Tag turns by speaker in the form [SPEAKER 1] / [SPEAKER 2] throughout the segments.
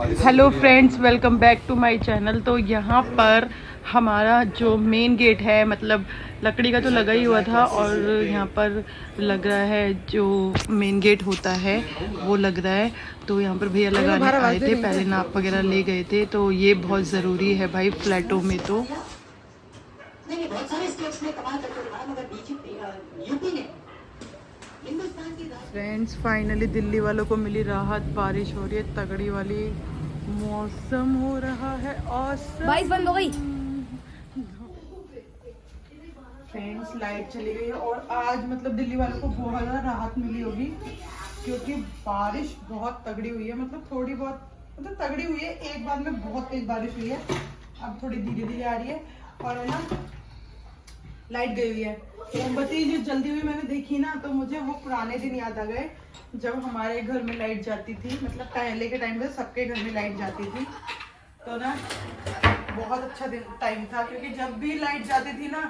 [SPEAKER 1] Hello friends, welcome back to my channel. तो यहाँ पर हमारा जो मेन गेट है, मतलब लकड़ी का तो लगा ही हुआ था, और यहाँ पर लग रहा है जो मेन गेट होता है वो लग रहा है। तो यहाँ पर भैया लगाने आए थे, पहले नाप वगैरह ले गए थे। तो ये बहुत ज़रूरी है भाई फ्लैटों में। तो फ्रेंड्स, फाइनली दिल्ली वालों को मिली राहत। बारिश हो रही है तगड़ी वाली, मौसम हो रहा है औसम।
[SPEAKER 2] बारिश बंद हो गई।
[SPEAKER 1] फ्रेंड्स, लाइट चली गई है और आज मतलब दिल्ली वालों को बहुत ज़्यादा राहत मिली होगी, क्योंकि बारिश बहुत तगड़ी हुई है। मतलब थोड़ी बहुत मतलब तगड़ी हुई है, एक बार में बहुत तेज बारिश हुई है। अब थोड़ी धीरे धीरे आ रही है और है ना, लाइट गई हुई है। मोमबत्ती जो जल्दी हुई मैंने देखी ना, तो मुझे वो पुराने दिन याद आ गए जब हमारे घर में लाइट जाती थी। मतलब पहले के टाइम पे सबके घर में लाइट जाती थी, तो ना बहुत अच्छा दिन टाइम था, क्योंकि जब भी लाइट जाती थी ना,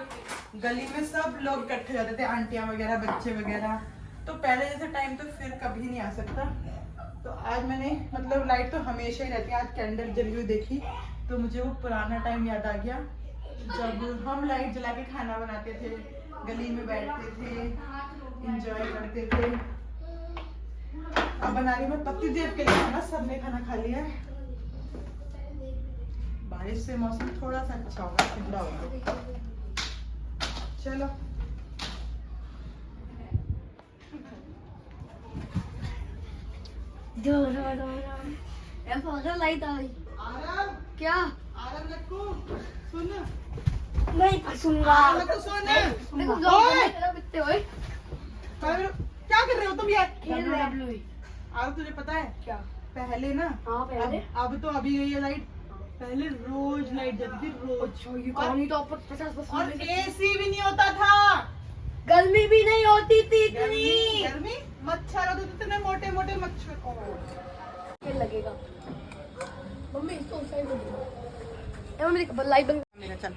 [SPEAKER 1] गली में सब लोग इकट्ठे जाते थे, आंटियां वगैरह, बच्चे वगैरह। तो पहले जैसा टाइम तो फिर कभी नहीं आ सकता। तो आज मैंने मतलब लाइट तो हमेशा ही रहती है, आज कैंडल जली हुई देखी तो मुझे वो पुराना टाइम याद आ गया, जब हम लाइट जला के खाना बनाते थे, गली में बैठते थे, एंजॉय करते थे। अब बना रही मैं पति देव के लिए खाना, सबने खाना खा लिया है। बारिश से मौसम थोड़ा सा अच्छा होगा, ठंडा होगा। चलो
[SPEAKER 2] लाइट आ गई। क्या
[SPEAKER 1] आराम रखो, सुन
[SPEAKER 2] नहीं सुनूंगा।
[SPEAKER 1] क्या कर रहे हो तुम? यार
[SPEAKER 2] खेल रहे हैं।
[SPEAKER 1] अब तुझे पता है
[SPEAKER 2] क्या?
[SPEAKER 1] पहले ना,
[SPEAKER 2] हाँ पहले।
[SPEAKER 1] अब तो अभी गई है लाइट, पहले रोज लाइट जाती थी, रोज।
[SPEAKER 2] ये कहानी तो 50%
[SPEAKER 1] और एसी भी नहीं होता था,
[SPEAKER 2] गर्मी भी नहीं होती थी इतनी।
[SPEAKER 1] गर्मी मच्छर होते थे, इतने मोटे मोटे मच्छर।
[SPEAKER 2] क्या लगेगा मम्मी? इसको उस साइड दे। मेरी लाइट बंद
[SPEAKER 1] मेरा चल।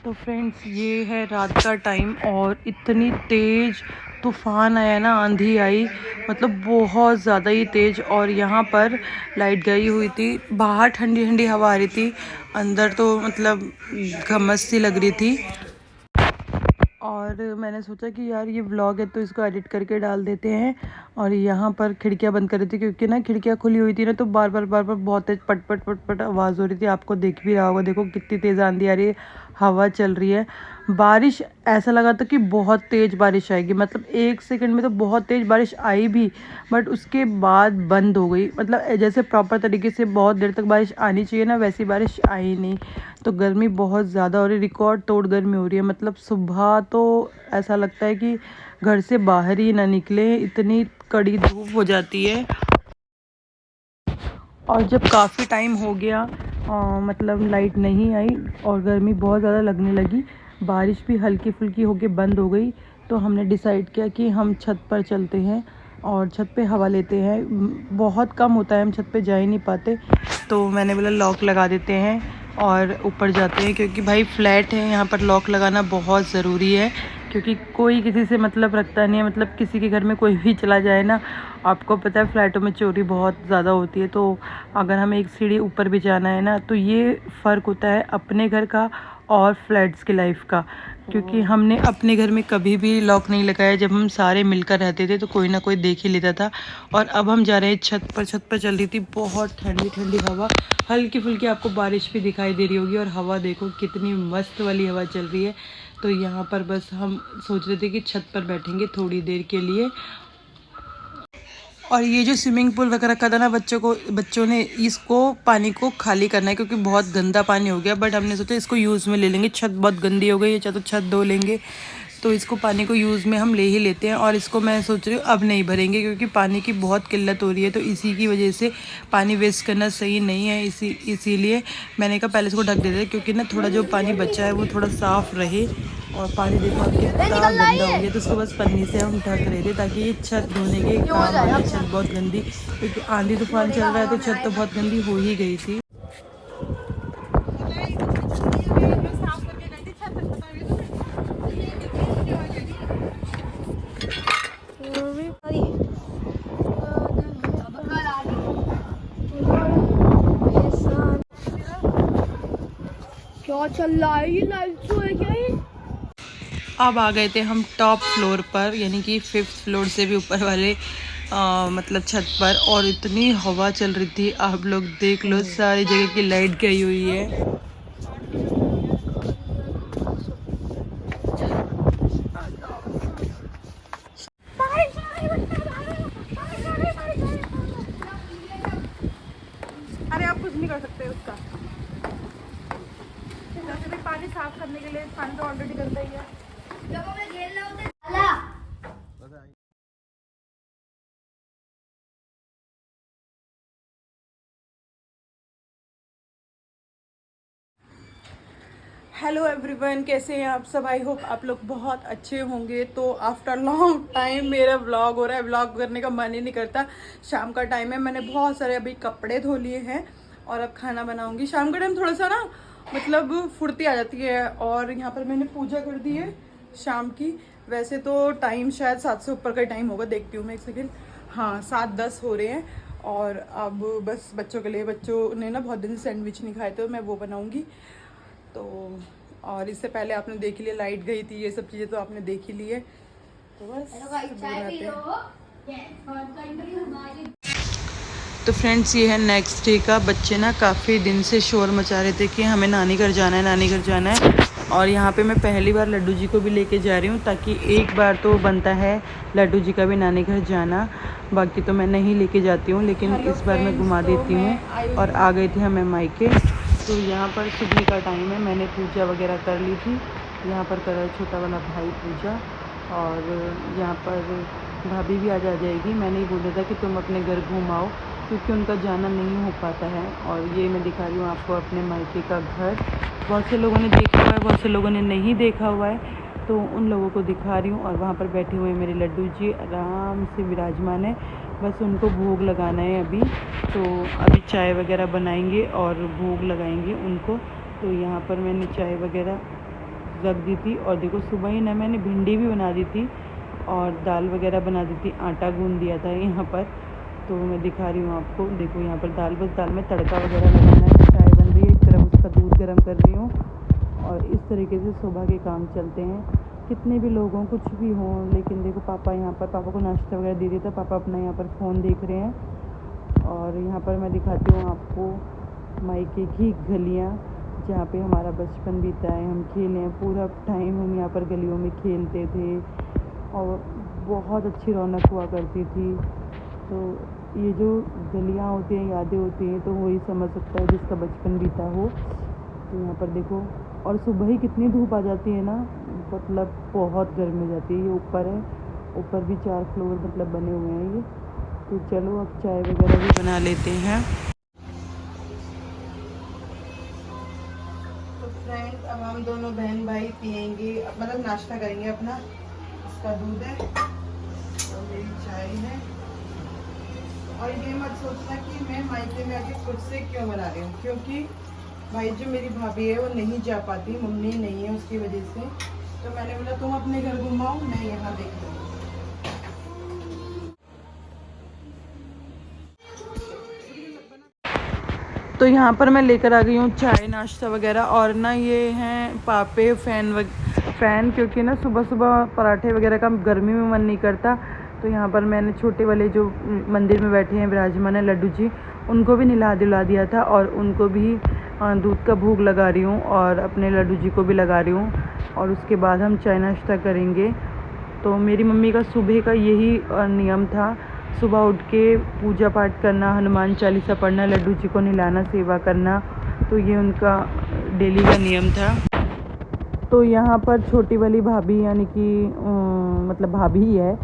[SPEAKER 1] तो फ्रेंड्स, ये है रात का टाइम और इतनी तेज तूफान आया ना, आंधी आई, मतलब बहुत ज़्यादा ही तेज। और यहाँ पर लाइट गई हुई थी, बाहर ठंडी ठंडी हवा आ रही थी, अंदर तो मतलब घमस सी लग रही थी। और मैंने सोचा कि यार ये व्लॉग है तो इसको एडिट करके डाल देते हैं। और यहाँ पर खिड़कियाँ बंद कर रही थी, क्योंकि ना खिड़कियाँ खुली हुई थी ना, तो बार बार बहुत तेज पट पट पट पट आवाज़ हो रही थी। आपको देख भी रहा होगा, देखो कितनी तेज़ आंधी आ रही है, हवा चल रही है। बारिश ऐसा लगा था कि बहुत तेज़ बारिश आएगी, मतलब 1 सेकंड में तो बहुत तेज़ बारिश आई भी, बट उसके बाद बंद हो गई। मतलब जैसे प्रॉपर तरीके से बहुत देर तक बारिश आनी चाहिए ना, वैसी बारिश आई नहीं। तो गर्मी बहुत ज़्यादा हो रही, रिकॉर्ड तोड़ गर्मी हो रही है। मतलब सुबह तो ऐसा लगता है कि घर से बाहर ही ना निकले, इतनी कड़ी धूप हो जाती है। और जब काफ़ी टाइम हो गया मतलब लाइट नहीं आई और गर्मी बहुत ज़्यादा लगने लगी, बारिश भी हल्की फुल्की होके बंद हो गई, तो हमने डिसाइड किया कि हम छत पर चलते हैं और छत पे हवा लेते हैं। बहुत कम होता है, हम छत पे जा ही नहीं पाते, तो मैंने बोला लॉक लगा देते हैं और ऊपर जाते हैं, क्योंकि भाई फ्लैट है, यहाँ पर लॉक लगाना बहुत ज़रूरी है, क्योंकि कोई किसी से मतलब रखता नहीं है। मतलब किसी के घर में कोई भी चला जाए ना, आपको पता है फ्लैटों में चोरी बहुत ज़्यादा होती है। तो अगर हमें एक सीढ़ी ऊपर भी जाना है ना, तो ये फ़र्क होता है अपने घर का और फ्लैट्स की लाइफ का, क्योंकि हमने अपने घर में कभी भी लॉक नहीं लगाया। जब हम सारे मिलकर रहते थे तो कोई ना कोई देख ही लेता था। और अब हम जा रहे हैं छत पर। छत पर चल रही थी बहुत ठंडी ठंडी हवा, हल्की फुल्की आपको बारिश भी दिखाई दे रही होगी। और हवा देखो कितनी मस्त वाली हवा चल रही है। तो यहाँ पर बस हम सोच रहे थे कि छत पर बैठेंगे थोड़ी देर के लिए। और ये जो स्विमिंग पूल वगैरह रखा था ना, बच्चों ने इसको पानी को खाली करना है, क्योंकि बहुत गंदा पानी हो गया। बट हमने सोचा इसको यूज़ में ले लेंगे, छत बहुत गंदी हो गई है, तो छत धो लेंगे, तो इसको पानी को यूज़ में हम ले ही लेते हैं। और इसको मैं सोच रही हूँ अब नहीं भरेंगे, क्योंकि पानी की बहुत किल्लत हो रही है, तो इसी की वजह से पानी वेस्ट करना सही नहीं है। इसीलिए मैंने कहा पहले इसको ढक देते हैं, क्योंकि ना थोड़ा जो पानी बचा है वो थोड़ा साफ़ रहे। और पानी देखो कितना गंदा हो गया, तो उसको बस पन्नी से हम ढक रहे थे, ताकि ये छत धोने के काम आए। छत बहुत गंदी, क्योंकि आंधी तूफान चल रहा है, तो छत तो बहुत गंदी हो ही गई थी।
[SPEAKER 2] क्या चल रहा है? ये लाइट शो है क्या ये?
[SPEAKER 1] अब आ गए थे हम टॉप फ्लोर पर, यानी कि 5th फ्लोर से भी ऊपर वाले मतलब छत पर, और इतनी हवा चल रही थी, आप लोग देख लो सारी जगह की लाइट गई हुई है। अरे आप कुछ नहीं कर सकते उसका, जैसे भी पानी साफ करने के लिए पानी तो ऑलरेडी गंदा ही है। हेलो एवरीवन, कैसे हैं आप सब? आई होप आप लोग बहुत अच्छे होंगे। तो आफ्टर लॉन्ग टाइम मेरा व्लॉग हो रहा है। व्लॉग करने का मन ही नहीं करता। शाम का टाइम है, मैंने बहुत सारे अभी कपड़े धो लिए हैं और अब खाना बनाऊंगी। शाम का टाइम थोड़ा सा ना मतलब फुर्ती आ जाती है। और यहाँ पर मैंने पूजा कर दी है शाम की। वैसे तो टाइम शायद 7 से ऊपर का टाइम होगा, देखती हूँ मैं एक सेकेंड। हाँ, 7:10 हो रहे हैं। और अब बस बच्चों के लिए, बच्चों ने ना बहुत दिन से सैंडविच नहीं खाए थे, मैं वो बनाऊँगी। तो और इससे पहले आपने देख लिया, लाइट गई थी, ये सब चीज़ें तो आपने देख ही ली है। तो बस तो फ्रेंड्स, ये है नेक्स्ट डे का। बच्चे ना काफ़ी दिन से शोर मचा रहे थे कि हमें नानी घर जाना है, नानी घर जाना है। और यहाँ पे मैं पहली बार लड्डू जी को भी लेके जा रही हूँ, ताकि एक बार तो बनता है लड्डू जी का भी नानी घर जाना। बाकी तो मैं नहीं लेके जाती हूँ, लेकिन इस बार मैं घुमा देती हूँ। और आ गई थी हमें मायके। तो यहाँ पर सुबह का टाइम है, मैंने पूजा वगैरह कर ली थी। यहाँ पर करा छोटा वाला भाई पूजा, और यहाँ पर भाभी भी आ जाएगी। मैंने ही बोला था कि तुम अपने घर घुमाओ, क्योंकि उनका जाना नहीं हो पाता है। और ये मैं दिखा रही हूँ आपको अपने मायके का घर। बहुत से लोगों ने देखा हुआ है, बहुत से लोगों ने नहीं देखा हुआ है, तो उन लोगों को दिखा रही हूँ। और वहाँ पर बैठे हुए मेरे लड्डू जी आराम से विराजमान है, बस उनको भोग लगाना है अभी। तो अभी चाय वगैरह बनाएंगे और भोग लगाएंगे उनको। तो यहाँ पर मैंने चाय वगैरह रख दी थी। और देखो, सुबह ही ना मैंने भिंडी भी बना दी थी और दाल वगैरह बना दी थी, आटा गूंद दिया था यहाँ पर। तो मैं दिखा रही हूँ आपको, देखो यहाँ पर दाल, बस दाल में तड़का वगैरह लगाना है। चाय बन रही है, एक तरफ उसका दूध गर्म कर रही हूँ। और इस तरीके से सुबह के काम चलते हैं, कितने भी लोग हों, कुछ भी हों। लेकिन देखो, पापा यहाँ पर, पापा को नाश्ता वगैरह दे दिया था, पापा अपना यहाँ पर फ़ोन देख रहे हैं। और यहाँ पर मैं दिखाती हूँ आपको मायके की गलियाँ, जहाँ पे हमारा बचपन बीता है। हम खेले हैं पूरा टाइम, हम यहाँ पर गलियों में खेलते थे और बहुत अच्छी रौनक हुआ करती थी। तो ये जो गलियाँ होती हैं, यादें होती हैं, तो वही समझ सकता है जिसका बचपन बीता हो। तो यहाँ पर देखो, और सुबह ही कितनी धूप आ जाती है ना, मतलब बहुत गर्मी हो जाती है। ये ऊपर है, ऊपर भी 4 फ्लोर मतलब बने हुए हैं ये। तो चलो अब चाय वगैरह भी बना लेते हैं। तो फ्रेंड्स, अब हम दोनों बहन भाई पियेंगे, मतलब नाश्ता करेंगे अपना। इसका दूध है और मेरी चाय है। और ये मत सोचना कि मैं मायके में आके खुद से क्यों बना रही हूँ, क्योंकि भाई जो मेरी भाभी है वो नहीं जा पाती, मम्मी नहीं है उसकी वजह से। तो मैंने बोला तुम अपने घर घुमाओ, मैं यहाँ देख लूँगी। तो यहाँ पर मैं लेकर आ गई हूँ चाय नाश्ता वगैरह। और ना ये हैं पापे फ़ैन, क्योंकि ना सुबह सुबह पराठे वगैरह का गर्मी में मन नहीं करता। तो यहाँ पर मैंने छोटे वाले जो मंदिर में बैठे हैं विराजमान है लड्डू जी, उनको भी नहला दिला दिया था। और उनको भी दूध का भोग लगा रही हूँ, और अपने लड्डू जी को भी लगा रही हूँ। और उसके बाद हम चाय नाश्ता करेंगे। तो मेरी मम्मी का सुबह का यही नियम था, सुबह उठ के पूजा पाठ करना, हनुमान चालीसा पढ़ना, लड्डू जी को नहलाना, सेवा करना। तो ये उनका डेली का नियम था। तो यहाँ पर छोटी वाली भाभी, यानी कि मतलब भाभी ही है,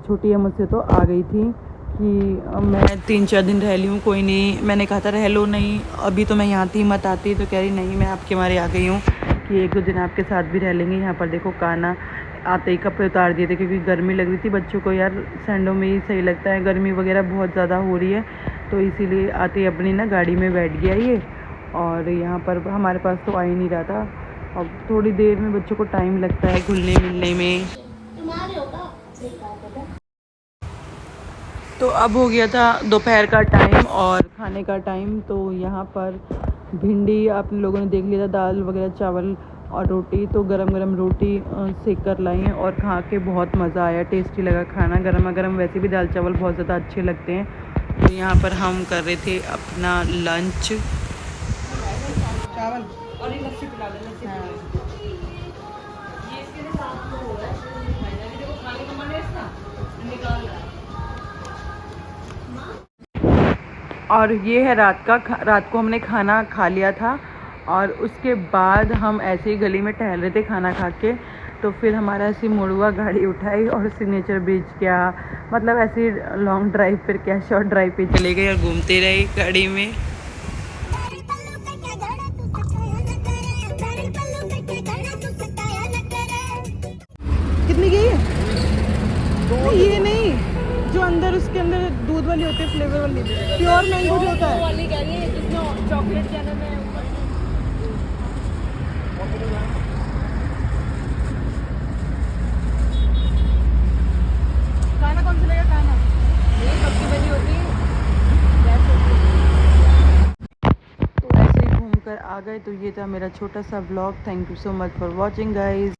[SPEAKER 1] छोटी है मुझसे, तो आ गई थी कि मैं 3-4 दिन रह ली हूँ, कोई नहीं। मैंने कहा था रह लो, नहीं अभी तो मैं यहाँ थी, मत आती। तो कह रही नहीं, मैं आपके मारे आ गई हूँ कि 1-2 दिन आपके साथ भी रह लेंगे। यहाँ पर देखो, काना आते ही कपड़े उतार दिए थे, क्योंकि गर्मी लग रही थी बच्चों को। यार सैंडो में ही सही लगता है, गर्मी वगैरह बहुत ज़्यादा हो रही है। तो इसीलिए आते ही अपनी ना गाड़ी में बैठ गया ये। और यहाँ पर हमारे पास तो आ ही नहीं रहा था। अब थोड़ी देर में बच्चों को टाइम लगता है घुलने मिलने में। तो अब हो गया था दोपहर का टाइम और खाने का टाइम। तो यहाँ पर भिंडी आप लोगों ने देख लिया था, दाल वगैरह, चावल और रोटी। तो गरम गरम रोटी सेक कर लाई हैं और खा के बहुत मज़ा आया, टेस्टी लगा खाना। गरमा गरम वैसे भी दाल चावल बहुत ज़्यादा अच्छे लगते हैं। तो यहाँ पर हम कर रहे थे अपना लंच। चावल और ये लस्सी पिला दे, लस्सी ये इसके साथ हो रहा है, देखो खाने का मन है इसका, निकाल रहा है। और ये है रात को हमने खाना खा लिया था और उसके बाद हम ऐसे ही गली में टहल रहे थे खाना खा के। तो फिर हमारा ऐसी मुड़ुआ गाड़ी उठाई और सिग्नेचर ब्रिज क्या, मतलब ऐसे लॉन्ग ड्राइव पर क्या, शॉर्ट ड्राइव पे चले गए और घूमते रहे गाड़ी में। कितनी की है? ये नहीं, जो अंदर उसके अंदर दूध वाली होती है, फ्लेवर वाली, प्योर मैंगो जो होता है वाली कह रही है, जिसमें चॉकलेट क्या नाम है ऊपर। खाना कौन सा लगेगा? खाना ये पक्की बनी होती है, तो ऐसे ही घूम कर आ गए। तो ये था मेरा छोटा सा blog. Thank you so much for watching guys.